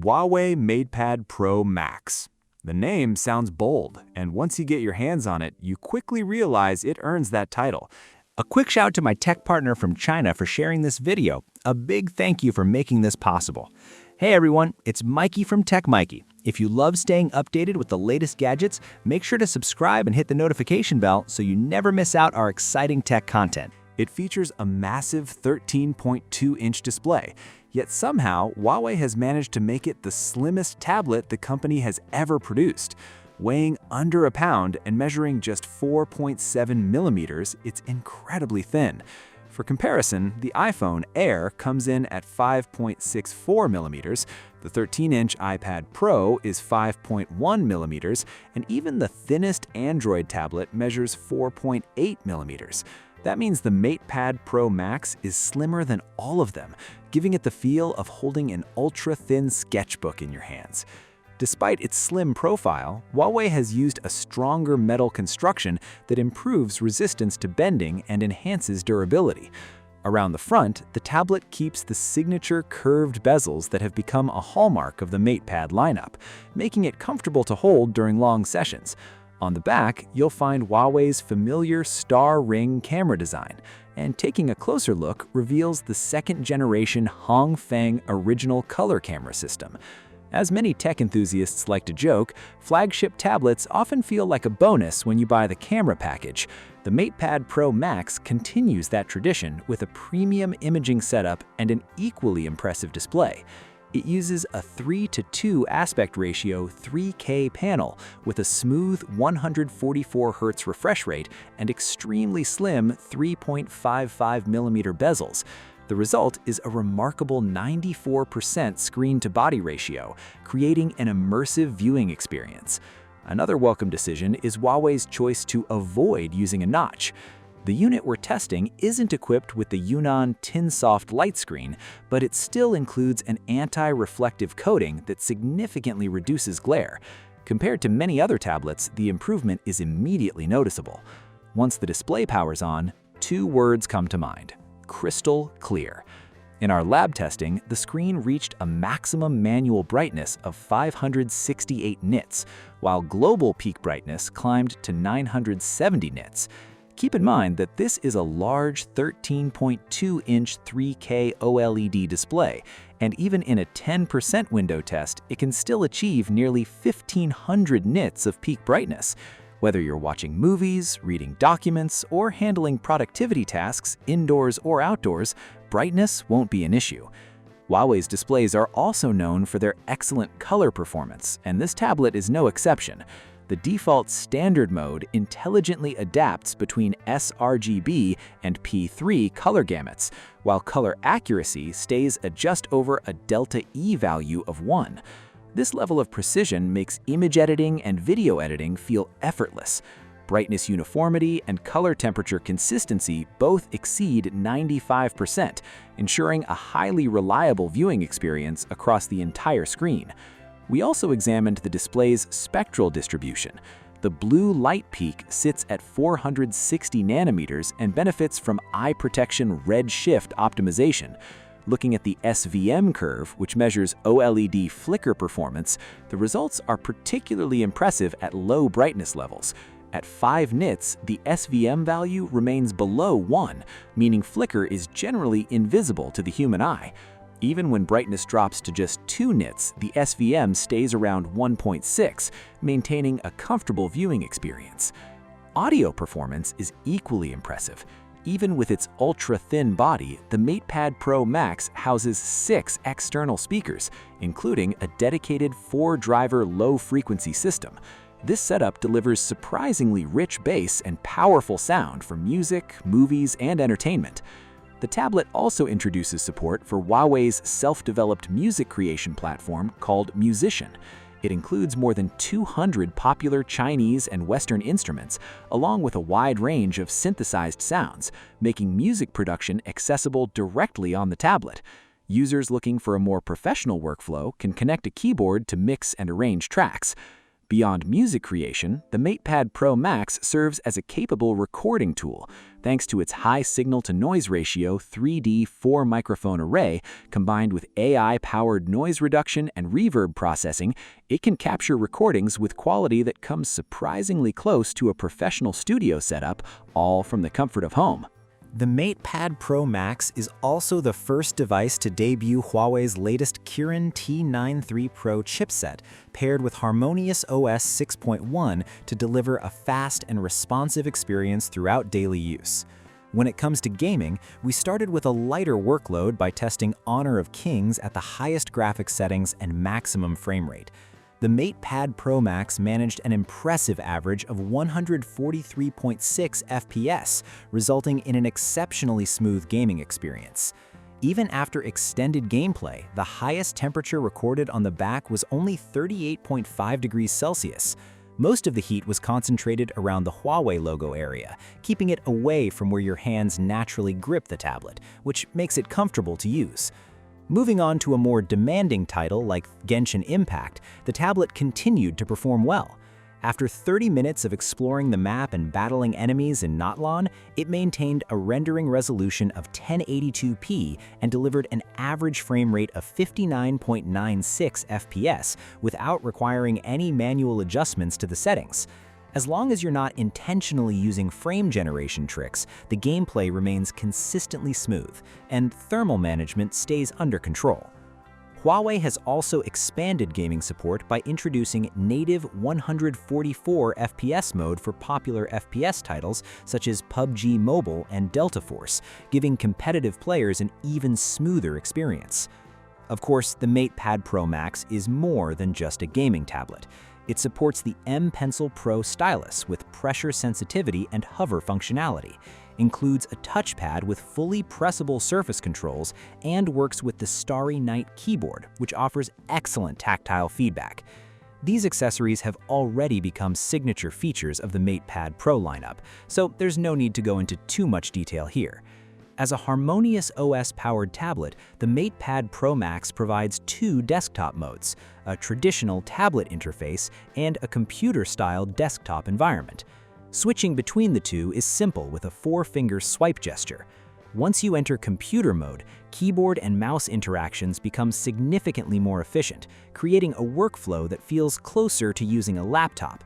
Huawei MatePad Pro Max. The name sounds bold, and once you get your hands on it, you quickly realize it earns that title. A quick shout to my tech partner from China for sharing this video. A big thank you for making this possible. Hey everyone, it's Maiky from techmaiky. If you love staying updated with the latest gadgets, make sure to subscribe and hit the notification bell so you never miss out our exciting tech content. It features a massive 13.2-inch display, yet somehow Huawei has managed to make it the slimmest tablet the company has ever produced. Weighing under a pound and measuring just 4.7 millimeters, it's incredibly thin. For comparison, the iPhone Air comes in at 5.64 millimeters, the 13-inch iPad Pro is 5.1 millimeters, and even the thinnest Android tablet measures 4.8 millimeters. That means the MatePad Pro Max is slimmer than all of them, giving it the feel of holding an ultra-thin sketchbook in your hands. Despite its slim profile, Huawei has used a stronger metal construction that improves resistance to bending and enhances durability. Around the front, the tablet keeps the signature curved bezels that have become a hallmark of the MatePad lineup, making it comfortable to hold during long sessions. On the back, you'll find Huawei's familiar star ring camera design, and taking a closer look reveals the second-generation Hongfeng original color camera system. As many tech enthusiasts like to joke, flagship tablets often feel like a bonus when you buy the camera package. The MatePad Pro Max continues that tradition with a premium imaging setup and an equally impressive display. It uses a 3:2 aspect ratio 3K panel with a smooth 144Hz refresh rate and extremely slim 3.55mm bezels. The result is a remarkable 94% screen-to-body ratio, creating an immersive viewing experience. Another welcome decision is Huawei's choice to avoid using a notch. The unit we're testing isn't equipped with the Yunnan TinSoft light screen, but it still includes an anti-reflective coating that significantly reduces glare. Compared to many other tablets, the improvement is immediately noticeable. Once the display powers on, two words come to mind: crystal clear. In our lab testing, the screen reached a maximum manual brightness of 568 nits, while global peak brightness climbed to 970 nits. Keep in mind that this is a large 13.2-inch 3K OLED display, and even in a 10% window test, it can still achieve nearly 1,500 nits of peak brightness. Whether you're watching movies, reading documents, or handling productivity tasks indoors or outdoors, brightness won't be an issue. Huawei's displays are also known for their excellent color performance, and this tablet is no exception. The default standard mode intelligently adapts between sRGB and P3 color gamuts, while color accuracy stays at just over a delta E value of 1. This level of precision makes image editing and video editing feel effortless. Brightness uniformity and color temperature consistency both exceed 95%, ensuring a highly reliable viewing experience across the entire screen. We also examined the display's spectral distribution. The blue light peak sits at 460 nanometers and benefits from eye protection red shift optimization. Looking at the SVM curve, which measures OLED flicker performance, the results are particularly impressive at low brightness levels. At 5 nits, the SVM value remains below 1, meaning flicker is generally invisible to the human eye. Even when brightness drops to just 2 nits, the SVM stays around 1.6, maintaining a comfortable viewing experience. Audio performance is equally impressive. Even with its ultra-thin body, the MatePad Pro Max houses 6 external speakers, including a dedicated 4-driver low-frequency system. This setup delivers surprisingly rich bass and powerful sound for music, movies, and entertainment. The tablet also introduces support for Huawei's self-developed music creation platform called Musician. It includes more than 200 popular Chinese and Western instruments, along with a wide range of synthesized sounds, making music production accessible directly on the tablet. Users looking for a more professional workflow can connect a keyboard to mix and arrange tracks. Beyond music creation, the MatePad Pro Max serves as a capable recording tool. Thanks to its high signal-to-noise ratio 3D 4-microphone array, combined with AI-powered noise reduction and reverb processing, it can capture recordings with quality that comes surprisingly close to a professional studio setup, all from the comfort of home. The MatePad Pro Max is also the first device to debut Huawei's latest Kirin T93 Pro chipset, paired with HarmonyOS 6.1 to deliver a fast and responsive experience throughout daily use. When it comes to gaming, we started with a lighter workload by testing Honor of Kings at the highest graphics settings and maximum frame rate. The MatePad Pro Max managed an impressive average of 143.6 FPS, resulting in an exceptionally smooth gaming experience. Even after extended gameplay, the highest temperature recorded on the back was only 38.5 degrees Celsius. Most of the heat was concentrated around the Huawei logo area, keeping it away from where your hands naturally grip the tablet, which makes it comfortable to use. Moving on to a more demanding title like Genshin Impact, the tablet continued to perform well. After 30 minutes of exploring the map and battling enemies in Natlan, it maintained a rendering resolution of 1082p and delivered an average frame rate of 59.96 FPS without requiring any manual adjustments to the settings. As long as you're not intentionally using frame generation tricks, the gameplay remains consistently smooth, and thermal management stays under control. Huawei has also expanded gaming support by introducing native 144 FPS mode for popular FPS titles such as PUBG Mobile and Delta Force, giving competitive players an even smoother experience. Of course, the MatePad Pro Max is more than just a gaming tablet. It supports the M Pencil Pro stylus with pressure sensitivity and hover functionality, includes a touchpad with fully pressable surface controls, and works with the Starry Night keyboard, which offers excellent tactile feedback. These accessories have already become signature features of the MatePad Pro lineup, so there's no need to go into too much detail here. As a HarmonyOS-powered tablet, the MatePad Pro Max provides two desktop modes, a traditional tablet interface and a computer-style desktop environment. Switching between the two is simple with a 4-finger swipe gesture. Once you enter computer mode, keyboard and mouse interactions become significantly more efficient, creating a workflow that feels closer to using a laptop.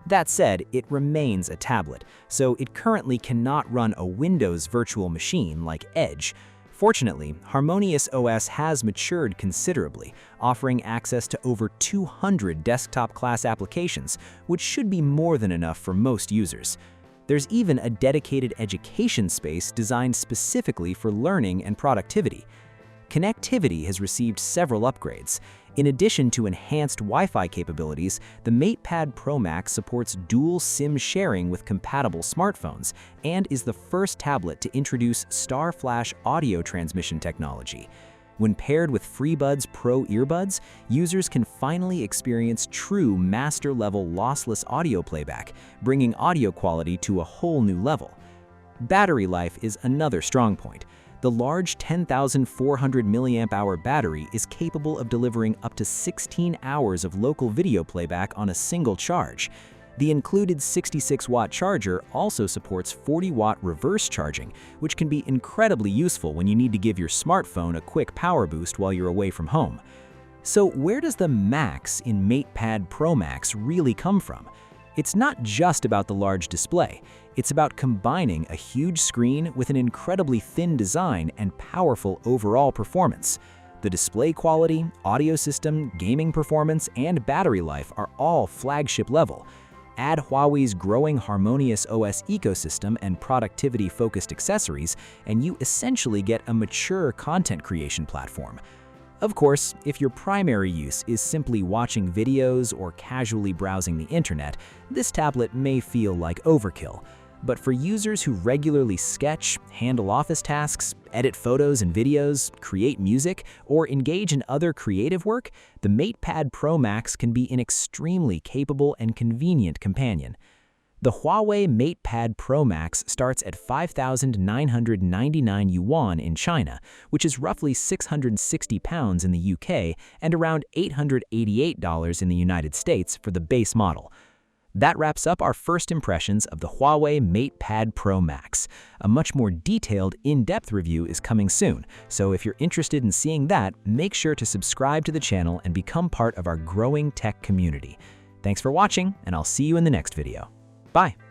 That said, it remains a tablet, so it currently cannot run a Windows virtual machine like Edge. Fortunately, HarmonyOS has matured considerably, offering access to over 200 desktop-class applications, which should be more than enough for most users. There's even a dedicated education space designed specifically for learning and productivity. Connectivity has received several upgrades. In addition to enhanced Wi-Fi capabilities, the MatePad Pro Max supports dual SIM sharing with compatible smartphones and is the first tablet to introduce Star Flash audio transmission technology. When paired with FreeBuds Pro earbuds, users can finally experience true master-level lossless audio playback, bringing audio quality to a whole new level. Battery life is another strong point. The large 10,400 mAh battery is capable of delivering up to 16 hours of local video playback on a single charge. The included 66-watt charger also supports 40-watt reverse charging, which can be incredibly useful when you need to give your smartphone a quick power boost while you're away from home. So where does the Max in MatePad Pro Max really come from? It's not just about the large display. It's about combining a huge screen with an incredibly thin design and powerful overall performance. The display quality, audio system, gaming performance, and battery life are all flagship level. Add Huawei's growing HarmonyOS ecosystem and productivity-focused accessories, and you essentially get a mature content creation platform. Of course, if your primary use is simply watching videos or casually browsing the internet, this tablet may feel like overkill. But for users who regularly sketch, handle office tasks, edit photos and videos, create music, or engage in other creative work, the MatePad Pro Max can be an extremely capable and convenient companion. The Huawei MatePad Pro Max starts at 5,999 yuan in China, which is roughly 660 pounds in the UK and around $888 in the United States for the base model. That wraps up our first impressions of the Huawei MatePad Pro Max. A much more detailed, in-depth review is coming soon, so if you're interested in seeing that, make sure to subscribe to the channel and become part of our growing tech community. Thanks for watching, and I'll see you in the next video. Bye!